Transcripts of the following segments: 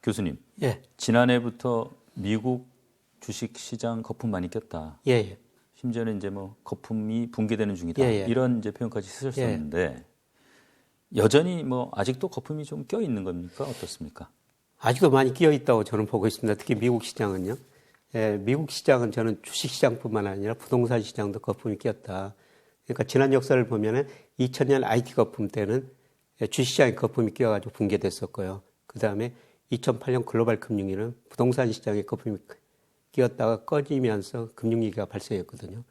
교수님, 예. 지난해부터 미국 주식시장 거품 많이 꼈다. 예, 예. 심지어는 이제 뭐 거품이 붕괴되는 중이다. 예, 예. 이런 이제 표현까지 쓰셨었는데 여전히 뭐 아직도 거품이 좀 껴 있는 겁니까? 어떻습니까? 아직도 많이 끼어 있다고 저는 보고 있습니다. 특히 미국 시장은요. 예, 미국 시장은 저는 주식시장뿐만 아니라 부동산 시장도 거품이 꼈다. 그러니까 지난 역사를 보면은 2000년 IT 거품 때는 주식시장에 거품이 끼어가지고 붕괴됐었고요. 그 다음에 2008년 글로벌 금융위기는 부동산 시장에 거품이 끼었다가 꺼지면서 금융위기가 발생했거든요.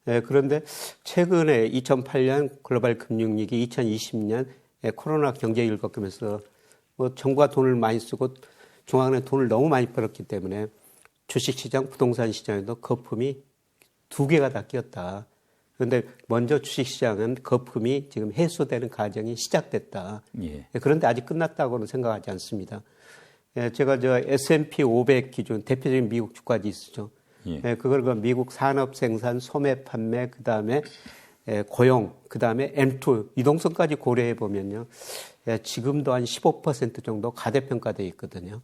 예, 그런데 최근에 2008년 글로벌 금융위기, 2020년 코로나 경제위기를 겪으면서 뭐 정부가 돈을 많이 쓰고 중앙은행 돈을 너무 많이 벌었기 때문에 주식시장, 부동산 시장에도 거품이 두 개가 다 끼었다. 그런데 먼저 주식시장은 거품이 지금 해소되는 과정이 시작됐다. 예. 그런데 아직 끝났다고는 생각하지 않습니다. 제가 저 S&P 500 기준 대표적인 미국 주가지 있죠. 예. 그걸 그 미국 산업 생산, 소매 판매, 그 다음에 고용, 그 다음에 M2 이동성까지 고려해 보면요, 지금도 한 15% 정도 가대평가되어 있거든요.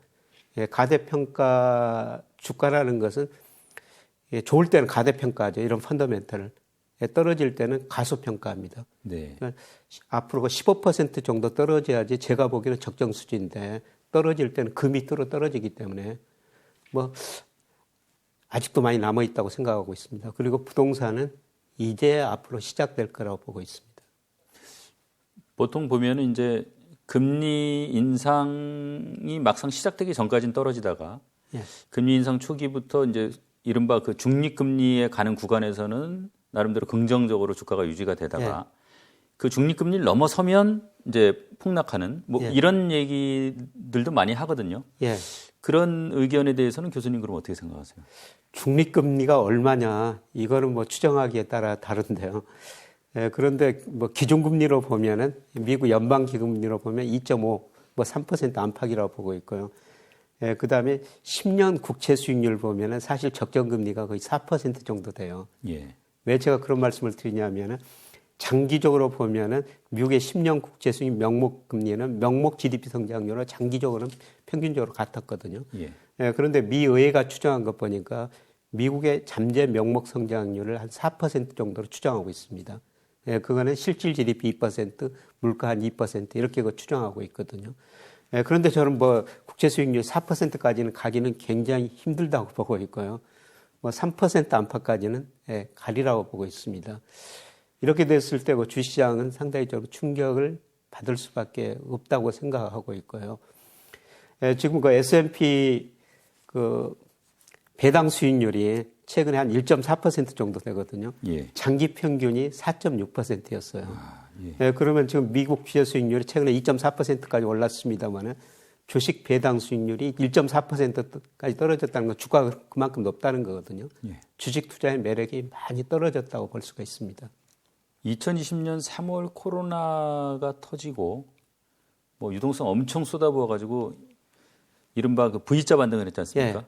가대평가 주가라는 것은 좋을 때는 가대평가죠. 이런 펀더멘털을. 떨어질 때는 가소평가합니다. 네. 그러니까 앞으로 15% 정도 떨어져야지 제가 보기에는 적정 수준인데 떨어질 때는 그 밑으로 떨어지기 때문에 뭐 아직도 많이 남아 있다고 생각하고 있습니다. 그리고 부동산은 이제 앞으로 시작될 거라고 보고 있습니다. 보통 보면은 이제 금리 인상이 막상 시작되기 전까지는 떨어지다가 예. 금리 인상 초기부터 이제 이른바 그 중립금리에 가는 구간에서는 나름대로 긍정적으로 주가가 유지가 되다가 예. 그 중립금리를 넘어서면 이제 폭락하는 뭐 예. 이런 얘기들도 많이 하거든요. 예. 그런 의견에 대해서는 교수님 그럼 어떻게 생각하세요? 중립금리가 얼마냐 이거는 뭐 추정하기에 따라 다른데요. 그런데 뭐 기준금리로 보면은 미국 연방기금리로 보면 2.5, 뭐 3% 안팎이라고 보고 있고요. 그 다음에 10년 국채 수익률 보면은 사실 적정금리가 거의 4% 정도 돼요. 예. 왜 제가 그런 말씀을 드리냐면은 장기적으로 보면은 미국의 10년 국채 수익 명목 금리는 명목 GDP 성장률은 장기적으로는 평균적으로 같았거든요. 예. 그런데 미 의회가 추정한 것 보니까 미국의 잠재 명목 성장률을 한 4% 정도로 추정하고 있습니다. 그거는 실질 GDP 2%, 물가 한 2% 이렇게 추정하고 있거든요. 그런데 저는 뭐 국채 수익률 4%까지는 가기는 굉장히 힘들다고 보고 있고요. 뭐 3% 안팎까지는 가리라고 보고 있습니다. 이렇게 됐을 때 그 주시장은 상당히 좀 충격을 받을 수밖에 없다고 생각하고 있고요. 지금 그 S&P 그 배당 수익률이 최근에 한 1.4% 정도 되거든요. 예. 장기 평균이 4.6%였어요. 아, 예. 그러면 지금 미국 주식 수익률이 최근에 2.4%까지 올랐습니다만은 주식 배당 수익률이 1.4%까지 떨어졌다는 건 주가가 그만큼 높다는 거거든요. 예. 주식 투자의 매력이 많이 떨어졌다고 볼 수가 있습니다. 2020년 3월 코로나가 터지고 뭐 유동성 엄청 쏟아부어가지고 이른바 그 V자 반등을 했지 않습니까? 예.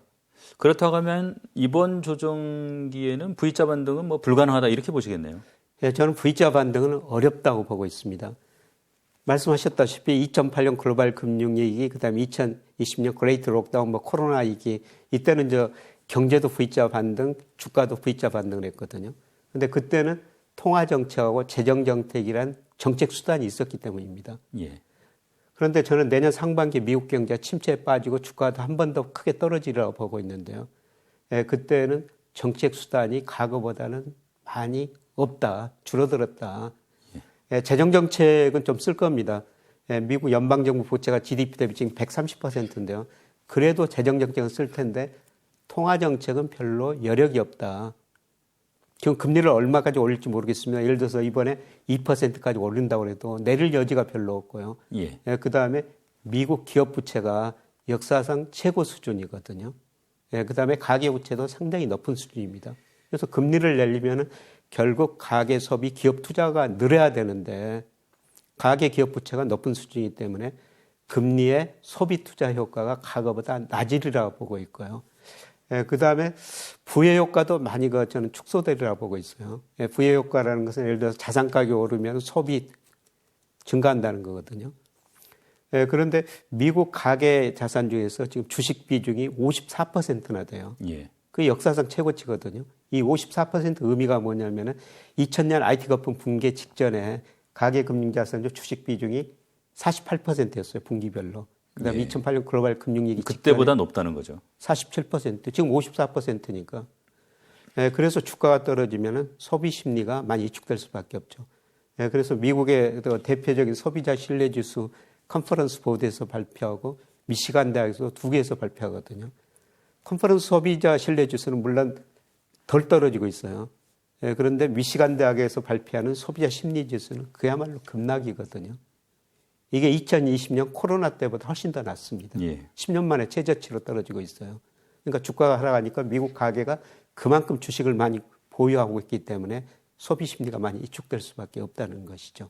그렇다고 하면 이번 조정기에는 V자 반등은 뭐 불가능하다 이렇게 보시겠네요. 예, 저는 V자 반등은 어렵다고 보고 있습니다. 말씀하셨다시피 2008년 글로벌 금융위기, 그다음에 2020년 그레이트 록다운, 뭐 코로나 위기 이때는 저 경제도 V자 반등, 주가도 V자 반등을 했거든요. 그런데 그때는 통화 정책하고 재정 정책이란 정책 수단이 있었기 때문입니다. 예. 그런데 저는 내년 상반기 미국 경제가 침체에 빠지고 주가도 한 번 더 크게 떨어지리라고 보고 있는데요. 그때는 정책 수단이 과거보다는 많이 없다, 줄어들었다. 재정 정책은 좀 쓸 겁니다. 미국 연방정부 부채가 GDP 대비 지금 130%인데요. 그래도 재정 정책은 쓸 텐데 통화 정책은 별로 여력이 없다. 지금 금리를 얼마까지 올릴지 모르겠습니다. 예를 들어서 이번에 2%까지 올린다고 해도 내릴 여지가 별로 없고요. 예. 그다음에 미국 기업 부채가 역사상 최고 수준이거든요. 그다음에 가계 부채도 상당히 높은 수준입니다. 그래서 금리를 내리면은 결국 가계 소비, 기업 투자가 늘어야 되는데 가계 기업 부채가 높은 수준이기 때문에 금리의 소비 투자 효과가 과거보다 낮으리라고 보고 있고요. 그다음에 부의 효과도 많이 저는 축소되리라고 보고 있어요. 부의 효과라는 것은 예를 들어서 자산 가격이 오르면 소비 증가한다는 거거든요. 그런데 미국 가계 자산 중에서 지금 주식 비중이 54%나 돼요. 예. 그 역사상 최고치거든요. 이 54% 의미가 뭐냐면은 2000년 IT 거품 붕괴 직전에 가계 금융 자산 중 주식 비중이 48%였어요. 분기별로. 그다음에 예. 2008년 글로벌 금융위기 그때보다 높다는 거죠. 47%, 지금 54%니까. 그래서 주가가 떨어지면은 소비 심리가 많이 위축될 수밖에 없죠. 그래서 미국의 대표적인 소비자 신뢰 지수 컨퍼런스 보드에서 발표하고 미시간 대학에서 2개에서 발표하거든요. 컨퍼런스 소비자 신뢰 지수는 물론 덜 떨어지고 있어요. 그런데 미시간 대학에서 발표하는 소비자 심리 지수는 그야말로 급락이거든요. 이게 2020년 코로나 때보다 훨씬 더 낮습니다. 예. 10년 만에 최저치로 떨어지고 있어요. 그러니까 주가가 하락하니까 미국 가계가 그만큼 주식을 많이 보유하고 있기 때문에 소비 심리가 많이 위축될 수밖에 없다는 것이죠.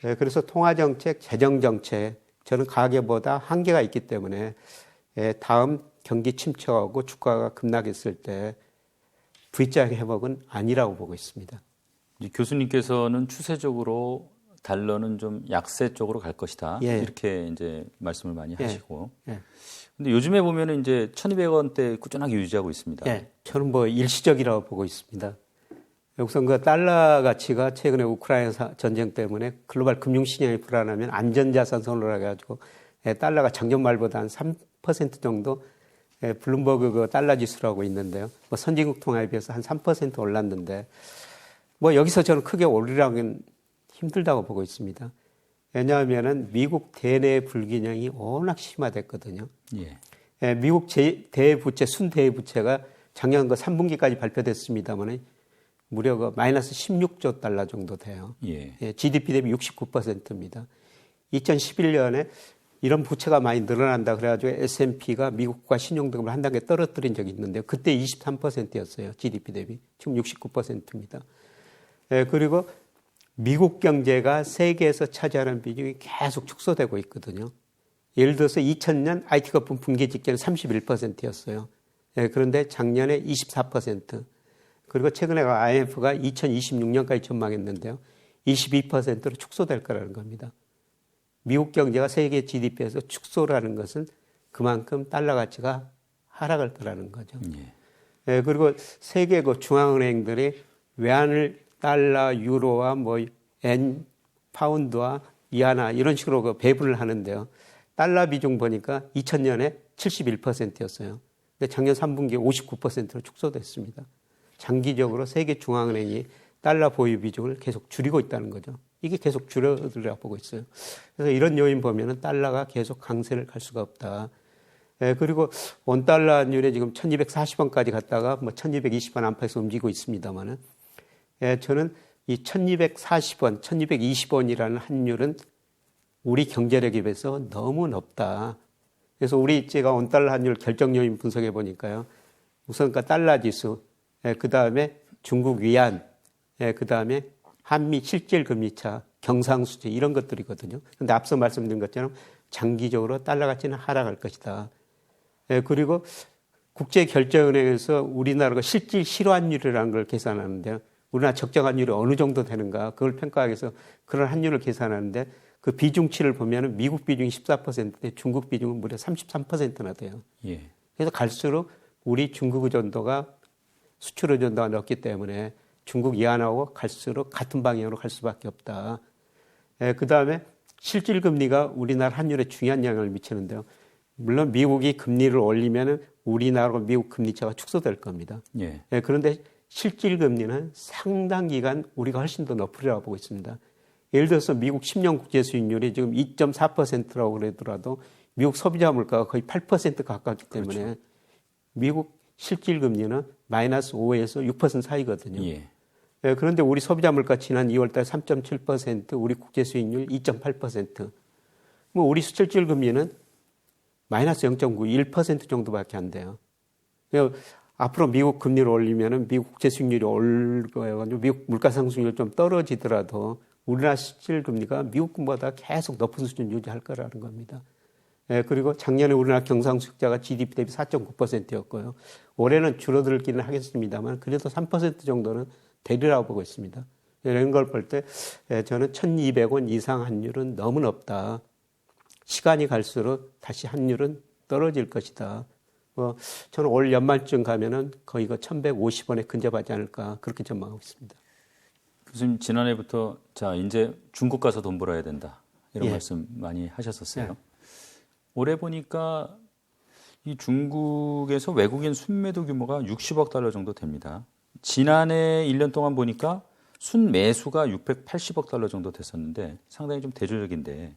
그래서 통화정책, 재정정책, 저는 가계보다 한계가 있기 때문에 다음 경기 침체하고 주가가 급락했을 때 V자 회복은 아니라고 보고 있습니다. 교수님께서는 추세적으로 달러는 좀 약세 쪽으로 갈 것이다. 예. 이렇게 이제 말씀을 많이 하시고. 예. 근데 요즘에 보면은 이제 1,200원대 꾸준하게 유지하고 있습니다. 예. 저는 뭐 일시적이라고 보고 있습니다. 우선 그 달러 가치가 최근에 우크라이나 전쟁 때문에 글로벌 금융시장이 불안하면 안전자산 선호를 해가지고 달러가 작년 말보다 한 3% 정도 블룸버그 그 달러 지수라고 있는데요. 뭐 선진국 통화에 비해서 한 3% 올랐는데 뭐 여기서 저는 크게 오르라고는 힘들다고 보고 있습니다. 왜냐하면은 미국 대내 불균형이 워낙 심화됐거든요. 예. 미국 대부채, 순대부채가 작년 그 3분기까지 발표됐습니다만 무려 그 마이너스 16조 달러 정도 돼요. 예. GDP 대비 69%입니다. 2011년에 이런 부채가 많이 늘어난다 그래가지고 S&P가 미국과 신용등급을 한 단계 떨어뜨린 적이 있는데요. 그때 23%였어요. GDP 대비. 지금 69%입니다. 그리고 미국 경제가 세계에서 차지하는 비중이 계속 축소되고 있거든요. 예를 들어서 2000년 IT 거품 붕괴 직전에 31%였어요. 그런데 작년에 24%. 그리고 최근에 IMF가 2026년까지 전망했는데요. 22%로 축소될 거라는 겁니다. 미국 경제가 세계 GDP에서 축소라는 것은 그만큼 달러 가치가 하락할 거라는 거죠. 예. 그리고 세계 그 중앙은행들이 외환을 달러, 유로와 뭐 엔, 파운드와 이하나 이런 식으로 그 배분을 하는데요. 달러 비중 보니까 2000년에 71%였어요. 근데 작년 3분기에 59%로 축소됐습니다. 장기적으로 세계 중앙은행이 달러 보유 비중을 계속 줄이고 있다는 거죠. 이게 계속 줄어들어 보고 있어요. 그래서 이런 요인 보면은 달러가 계속 강세를 갈 수가 없다. 그리고 원달러 환율이 지금 1240원까지 갔다가 뭐 1220원 안팎에서 움직이고 있습니다만은 저는 이 1240원, 1220원이라는 환율은 우리 경제력에 비해서 너무 높다. 그래서 제가 원달러 환율 결정 요인 분석해 보니까요. 우선 그 달러 지수, 그 다음에 중국 위안, 그 다음에 한미 실질 금리차, 경상수지 이런 것들이거든요. 그런데 앞서 말씀드린 것처럼 장기적으로 달러 가치는 하락할 것이다. 그리고 국제결제은행에서 우리나라가 실질 실환율이라는 걸 계산하는데요. 우리나라 적정환율이 어느 정도 되는가 그걸 평가하기 위해서 그런 환율을 계산하는데 그 비중치를 보면 미국 비중이 14%인데 중국 비중은 무려 33%나 돼요. 예. 그래서 갈수록 우리 중국 의존도가 수출 의존도가 높기 때문에 중국 이하나하고 갈수록 같은 방향으로 갈 수밖에 없다. 그다음에 실질 금리가 우리나라 환율에 중요한 영향을 미치는데요. 물론 미국이 금리를 올리면 우리나라와 미국 금리 차가 축소될 겁니다. 예. 그런데 실질 금리는 상당 기간 우리가 훨씬 더 높으리라고 보고 있습니다. 예를 들어서 미국 10년 국제 수익률이 지금 2.4%라고 그러더라도 미국 소비자 물가가 거의 8% 가깝기 때문에 그렇죠. 미국 실질 금리는 마이너스 5에서 6% 사이거든요. 예. 그런데 우리 소비자 물가 지난 2월 달 3.7%, 우리 국제 수익률 2.8%. 뭐 우리 실질 금리는 마이너스 0.9, 1% 정도밖에 안 돼요. 앞으로 미국 금리를 올리면은 미국 국제 수익률이 오를 거여가지고 미국 물가 상승률이 좀 떨어지더라도 우리나라 실질 금리가 미국보다 계속 높은 수준 유지할 거라는 겁니다. 그리고 작년에 우리나라 경상수익자가 GDP 대비 4.9%였고요. 올해는 줄어들기는 하겠습니다만 그래도 3% 정도는 되리라고 보고 있습니다. 이런 걸 볼 때 저는 1,200원 이상 환율은 너무 높다. 시간이 갈수록 다시 환율은 떨어질 것이다. 저는 올 연말쯤 가면은 거의 1,150원에 근접하지 않을까 그렇게 전망하고 있습니다. 교수님 지난해부터 자 이제 중국 가서 돈 벌어야 된다 이런 예. 말씀 많이 하셨었어요. 예. 올해 보니까 이 중국에서 외국인 순매도 규모가 60억 달러 정도 됩니다. 지난해 1년 동안 보니까 순매수가 680억 달러 정도 됐었는데 상당히 좀 대조적인데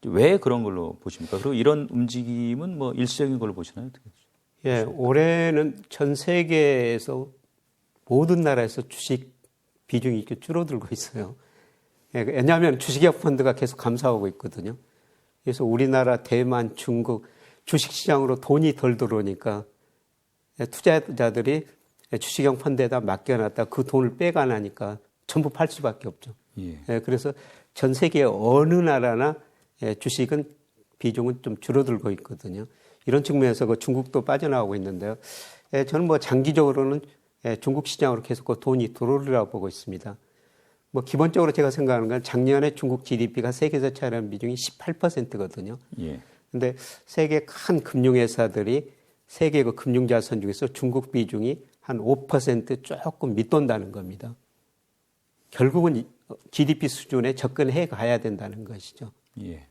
왜 그런 걸로 보십니까? 그리고 이런 움직임은 뭐 일시적인 걸로 보시나요? 어떻게 예, 올해는 전 세계에서 모든 나라에서 주식 비중이 이렇게 줄어들고 있어요. 예, 왜냐하면 주식약 펀드가 계속 감소하고 있거든요. 그래서 우리나라, 대만, 중국 주식시장으로 돈이 덜 들어오니까 투자자들이 주식형 펀드에다 맡겨놨다 그 돈을 빼가나니까 전부 팔 수밖에 없죠. 예. 예, 그래서 전 세계 어느 나라나 주식은 비중은 좀 줄어들고 있거든요. 이런 측면에서 중국도 빠져나가고 있는데요. 저는 뭐 장기적으로는 중국 시장으로 계속 돈이 들어오리라고 보고 있습니다. 뭐 기본적으로 제가 생각하는 건 작년에 중국 GDP가 세계에서 차지하는 비중이 18%거든요. 예. 근데 세계 큰 금융회사들이 세계 그 금융자산 중에서 중국 비중이 한 5% 조금 밑돈다는 겁니다. 결국은 GDP 수준에 접근해 가야 된다는 것이죠. 예.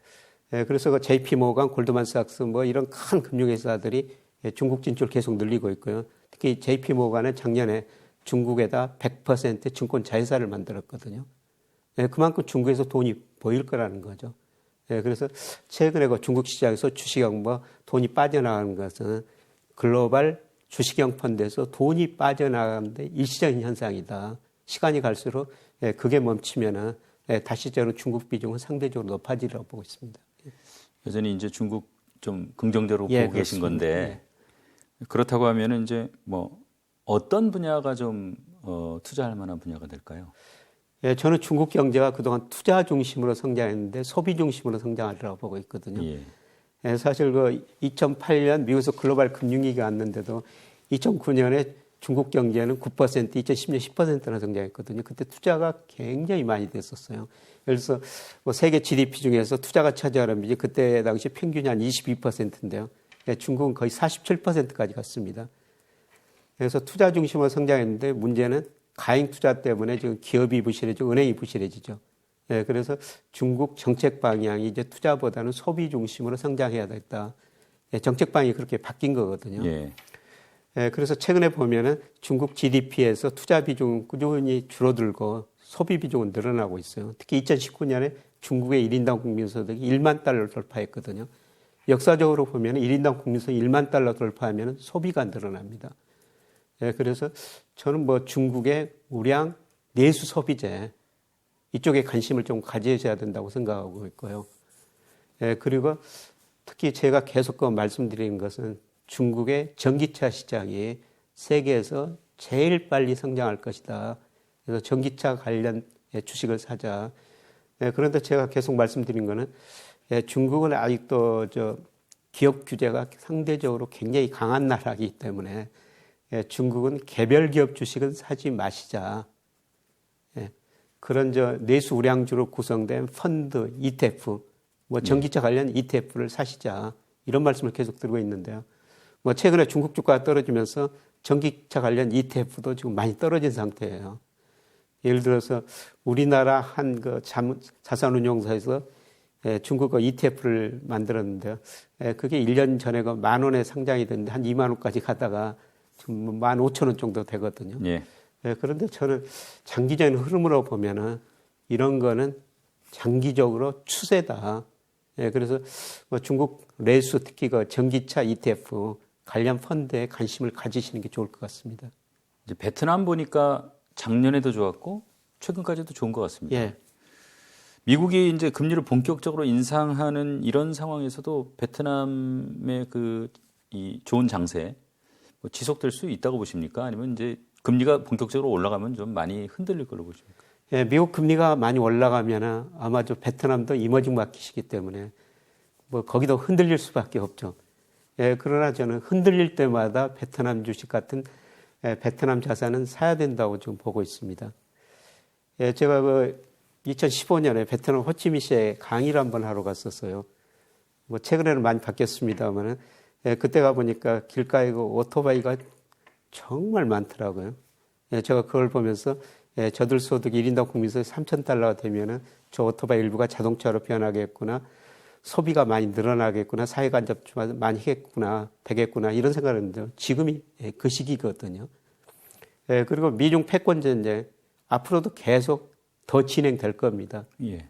그래서 그 JP 모건, 골드만삭스 뭐 이런 큰 금융회사들이 중국 진출 계속 늘리고 있고요. 특히 JP 모건은 작년에 중국에다 100% 증권 자회사를 만들었거든요. 그만큼 중국에서 돈이 보일 거라는 거죠. 그래서 최근에 그 중국 시장에서 주식형 뭐 돈이 빠져나가는 것은 글로벌 주식형 펀드에서 돈이 빠져나가는데 일시적인 현상이다. 시간이 갈수록 그게 멈추면은 다시 저는 중국 비중은 상대적으로 높아지리라고 보고 있습니다. 여전히 이제 중국 좀 긍정적으로 예, 보고 계신 그렇습니다. 건데 그렇다고 하면은 이제 뭐 어떤 분야가 좀 투자할 만한 분야가 될까요? 예, 저는 중국 경제가 그동안 투자 중심으로 성장했는데 소비 중심으로 성장하리라고 보고 있거든요. 예. 사실 그 2008년 미국에서 글로벌 금융위기가 왔는데도 2009년에 중국 경제는 9%, 2010년 10%나 성장했거든요. 그때 투자가 굉장히 많이 됐었어요. 그래서 뭐 세계 GDP 중에서 투자가 차지하는 비중이 그때 당시 평균이 한 22%인데요. 중국은 거의 47%까지 갔습니다. 그래서 투자 중심으로 성장했는데 문제는 가행 투자 때문에 지금 기업이 부실해지고 은행이 부실해지죠. 그래서 중국 정책 방향이 이제 투자보다는 소비 중심으로 성장해야 됐다. 정책 방향이 그렇게 바뀐 거거든요. 예. 그래서 최근에 보면은 중국 GDP에서 투자 비중은 꾸준히 줄어들고 소비 비중은 늘어나고 있어요. 특히 2019년에 중국의 1인당 국민소득이 1만 달러를 돌파했거든요. 역사적으로 보면은 1인당 국민소득 1만 달러 돌파하면 소비가 늘어납니다. 그래서 저는 뭐 중국의 우량 내수 소비재 이쪽에 관심을 좀 가져야 된다고 생각하고 있고요. 그리고 특히 제가 계속 말씀드리는 것은 중국의 전기차 시장이 세계에서 제일 빨리 성장할 것이다. 그래서 전기차 관련 주식을 사자. 그런데 제가 계속 말씀드린 거는 중국은 아직도 기업 규제가 상대적으로 굉장히 강한 나라이기 때문에 중국은 개별 기업 주식은 사지 마시자. 그런 내수 우량주로 구성된 펀드, ETF, 뭐 전기차 관련 ETF를 사시자. 이런 말씀을 계속 드리고 있는데요. 뭐 최근에 중국 주가가 떨어지면서 전기차 관련 ETF도 지금 많이 떨어진 상태예요. 예를 들어서 우리나라 한 자산운용사에서 중국 ETF를 만들었는데요. 그게 1년 전에 10,000원에 상장이 됐는데 한 2만 원까지 가다가 지금 15,000원 정도 되거든요. 예. 그런데 저는 장기적인 흐름으로 보면은 이런 거는 장기적으로 추세다. 그래서 뭐 중국 내수 특히 전기차 ETF 관련 펀드에 관심을 가지시는 게 좋을 것 같습니다. 이제 베트남 보니까 작년에도 좋았고 최근까지도 좋은 것 같습니다. 예. 미국이 이제 금리를 본격적으로 인상하는 이런 상황에서도 베트남의 이 좋은 장세 뭐 지속될 수 있다고 보십니까? 아니면 이제 금리가 본격적으로 올라가면 좀 많이 흔들릴 걸로 보십니까? 예, 미국 금리가 많이 올라가면 아마 베트남도 이머징 마켓이기 때문에 뭐 거기도 흔들릴 수밖에 없죠. 그러나 저는 흔들릴 때마다 베트남 주식 같은 베트남 자산은 사야 된다고 지금 보고 있습니다. 제가 2015년에 베트남 호치민시에 강의를 한번 하러 갔었어요. 뭐 최근에는 많이 바뀌었습니다만은 그때 가 보니까 길가에 그 오토바이가 정말 많더라고요. 제가 그걸 보면서 저들 소득 1인당 국민소득 3,000달러가 되면은 저 오토바이 일부가 자동차로 변하겠구나. 소비가 많이 늘어나겠구나. 사회간접 많이 하겠구나. 되겠구나. 이런 생각을 했는데 지금이 그 시기거든요. 그리고 미중 패권 전쟁 앞으로도 계속 더 진행될 겁니다. 예.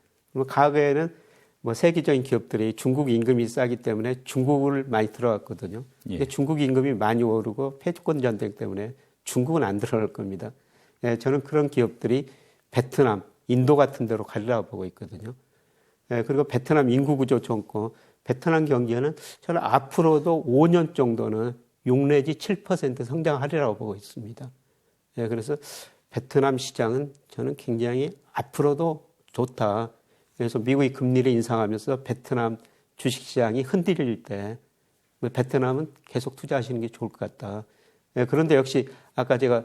과거에는 뭐 세계적인 기업들이 중국 임금이 싸기 때문에 중국을 많이 들어갔거든요. 예. 근데 중국 임금이 많이 오르고 패권 전쟁 때문에 중국은 안 들어갈 겁니다. 저는 그런 기업들이 베트남, 인도 같은 데로 가리라고 보고 있거든요. 그리고 베트남 인구 구조 좋고 베트남 경제는 저는 앞으로도 5년 정도는 6 내지 7% 성장하리라고 보고 있습니다. 그래서 베트남 시장은 저는 굉장히 앞으로도 좋다. 그래서 미국이 금리를 인상하면서 베트남 주식시장이 흔들릴 때 베트남은 계속 투자하시는 게 좋을 것 같다. 그런데 역시 아까 제가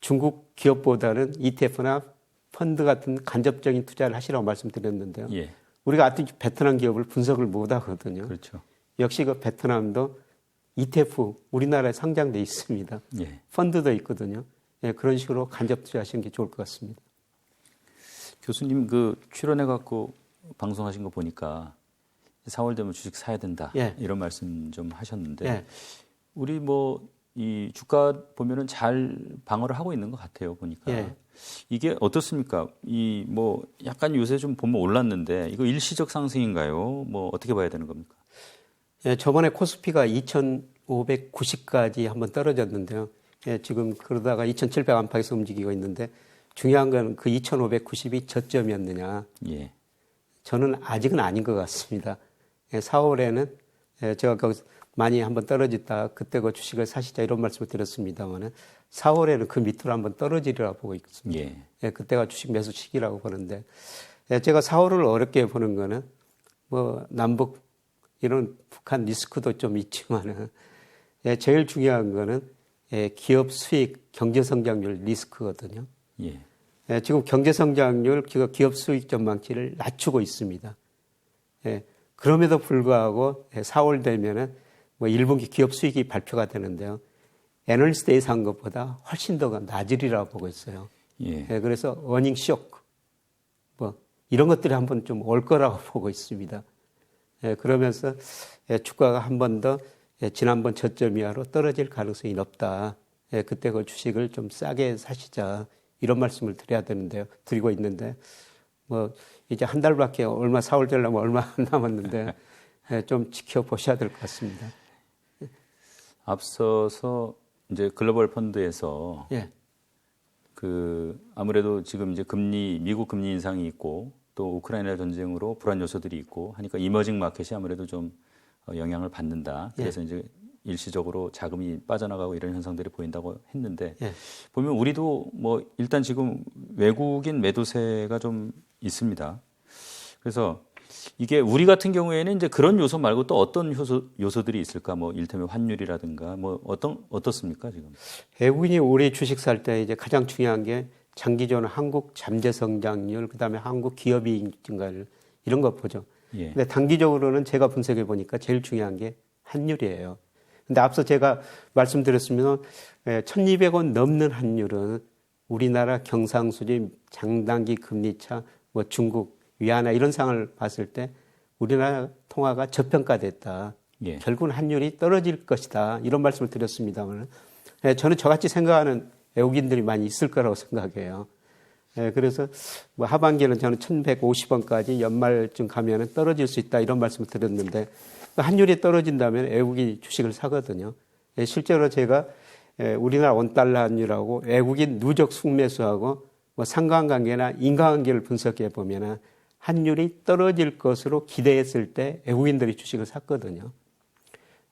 중국 기업보다는 ETF나 펀드 같은 간접적인 투자를 하시라고 말씀드렸는데요. 예. 우리가 아직 베트남 기업을 분석을 못 하거든요. 그렇죠. 역시 그 베트남도 ETF 우리나라에 상장돼 있습니다. 예. 펀드도 있거든요. 그런 식으로 간접 투자하시는 게 좋을 것 같습니다. 교수님 그 출연해 갖고 방송하신 거 보니까 4월 되면 주식 사야 된다. 예. 이런 말씀 좀 하셨는데 예. 우리 뭐 이 주가 보면은 잘 방어를 하고 있는 것 같아요. 보니까. 예. 이게 어떻습니까? 이 뭐 약간 요새 좀 보면 올랐는데 이거 일시적 상승인가요? 뭐 어떻게 봐야 되는 겁니까? 저번에 코스피가 2,590까지 한번 떨어졌는데요. 지금 그러다가 2,700 안팎에서 움직이고 있는데 중요한 건 그 2,590이 저점이었느냐. 예. 저는 아직은 아닌 것 같습니다. 4월에는 제가 거기서 많이 한번 떨어졌다. 그때 그 주식을 사시자 이런 말씀을 드렸습니다만 4월에는 그 밑으로 한번 떨어지리라 보고 있습니다. 예. 그때가 주식 매수 시기라고 보는데 제가 4월을 어렵게 보는 거는 뭐 남북 이런 북한 리스크도 좀 있지만은 제일 중요한 거는 기업 수익, 경제 성장률 리스크거든요. 예. 지금 경제 성장률, 기업 수익 전망치를 낮추고 있습니다. 그럼에도 불구하고 4월 되면은 뭐 1분기 기업 수익이 발표가 되는데요. 애널리스트 예상한 것보다 훨씬 더 낮으리라고 보고 있어요. 예. 그래서 어닝 쇼크 뭐 이런 것들이 한번 좀 올 거라고 보고 있습니다. 그러면서 주가가 한 번 더 지난번 저점 이하로 떨어질 가능성이 높다. 그때 그 주식을 좀 싸게 사시자. 이런 말씀을 드려야 되는데요. 드리고 있는데 뭐 이제 한 달밖에 4월 되려면 얼마 안 남았는데 좀 지켜보셔야 될 것 같습니다. 앞서서 이제 글로벌 펀드에서 예. 그 아무래도 지금 이제 미국 금리 인상이 있고 또 우크라이나 전쟁으로 불안 요소들이 있고 하니까 이머징 마켓이 아무래도 좀 영향을 받는다. 그래서 이제 일시적으로 자금이 빠져나가고 이런 현상들이 보인다고 했는데 보면 우리도 뭐 일단 지금 외국인 매도세가 좀 있습니다. 그래서 이게 우리 같은 경우에는 이제 그런 요소 말고 또 어떤 요소들이 있을까? 뭐 일테면 환율이라든가 뭐 어떻습니까 지금? 외국인이 우리 주식 살 때 이제 가장 중요한 게 장기적으로 한국 잠재 성장률, 그다음에 한국 기업이익 증가율 이런 거 보죠. 예. 근데 단기적으로는 제가 분석해 보니까 제일 중요한 게 환율이에요. 근데 앞서 제가 말씀드렸으면 1,200원 넘는 환율은 우리나라 경상수지 장단기 금리차, 뭐 중국 위안화 이런 상황을 봤을 때 우리나라 통화가 저평가됐다. 예. 결국은 환율이 떨어질 것이다. 이런 말씀을 드렸습니다만 저는 저같이 생각하는 외국인들이 많이 있을 거라고 생각해요. 그래서 뭐 하반기에는 저는 1,150원까지 연말쯤 가면은 떨어질 수 있다. 이런 말씀을 드렸는데 환율이 떨어진다면 외국인 주식을 사거든요. 실제로 제가 우리나라 원달러 환율하고 외국인 누적 순매수하고 뭐 상관관계나 인과관계를 분석해 보면은 환율이 떨어질 것으로 기대했을 때 외국인들이 주식을 샀거든요.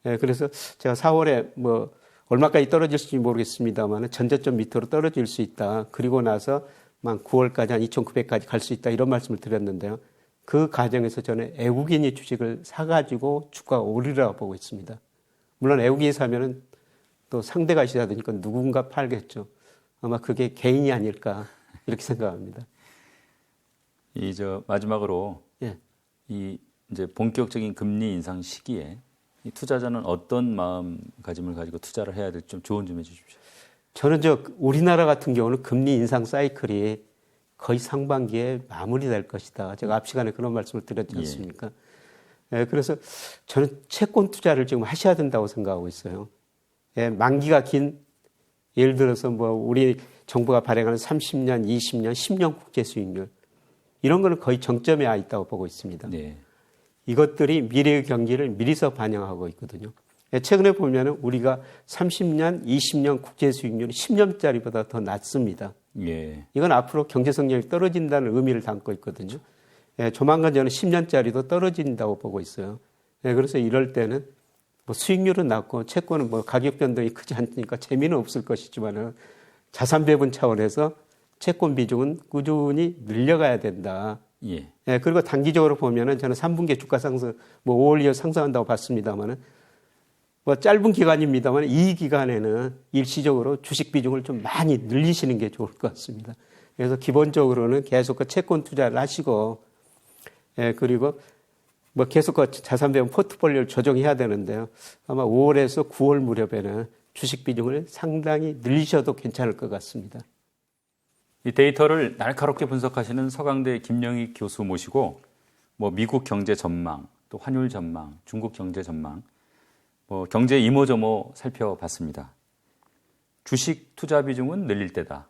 그래서 제가 4월에 뭐 얼마까지 떨어질지 모르겠습니다만 전저점 밑으로 떨어질 수 있다. 그리고 나서 만 9월까지 한 2,900까지 갈 수 있다. 이런 말씀을 드렸는데요. 그 과정에서 저는 외국인이 주식을 사가지고 주가가 오르라고 보고 있습니다. 물론 외국인이 사면은 또 상대가 있어야 되니까 누군가 팔겠죠. 아마 그게 개인이 아닐까 이렇게 생각합니다. 마지막으로 예. 이 이제 본격적인 금리 인상 시기에 이 투자자는 어떤 마음가짐을 가지고 투자를 해야 될지 좀 조언 좀 해주십시오. 저는 우리나라 같은 경우는 금리 인상 사이클이 거의 상반기에 마무리될 것이다. 제가 앞 시간에 그런 말씀을 드렸지 않습니까? 예, 그래서 저는 채권 투자를 지금 하셔야 된다고 생각하고 있어요. 예, 만기가 긴 예를 들어서 우리 정부가 발행하는 30년, 20년, 10년 국제 수익률 이런 거는 거의 정점에 와 있다고 보고 있습니다. 네. 이것들이 미래의 경기를 미리서 반영하고 있거든요. 예, 최근에 보면은 우리가 30년, 20년 국제 수익률이 10년짜리보다 더 낮습니다. 예. 이건 앞으로 경제 성장이 떨어진다는 의미를 담고 있거든요. 예, 조만간 저는 10년짜리도 떨어진다고 보고 있어요. 예, 그래서 이럴 때는 수익률은 낮고 채권은 가격 변동이 크지 않으니까 재미는 없을 것이지만은 자산 배분 차원에서 채권 비중은 꾸준히 늘려가야 된다. 예. 예, 그리고 단기적으로 보면은 저는 3분기 주가 상승, 5월 이후 상승한다고 봤습니다만은 짧은 기간입니다만 이 기간에는 일시적으로 주식 비중을 좀 많이 늘리시는 게 좋을 것 같습니다. 그래서 기본적으로는 계속 채권 투자를 하시고, 예, 그리고 계속 자산 배분 포트폴리오를 조정해야 되는데요. 아마 5월에서 9월 무렵에는 주식 비중을 상당히 늘리셔도 괜찮을 것 같습니다. 이 데이터를 날카롭게 분석하시는 서강대 김영익 교수 모시고 미국 경제 전망, 또 환율 전망, 중국 경제 전망, 경제 이모저모 살펴봤습니다. 주식 투자 비중은 늘릴 때다.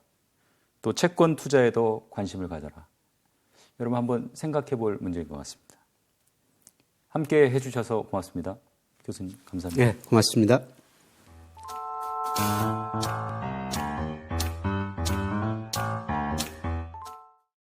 또 채권 투자에도 관심을 가져라. 여러분 한번 생각해 볼 문제인 것 같습니다. 함께 해주셔서 고맙습니다. 교수님 감사합니다. 네, 고맙습니다.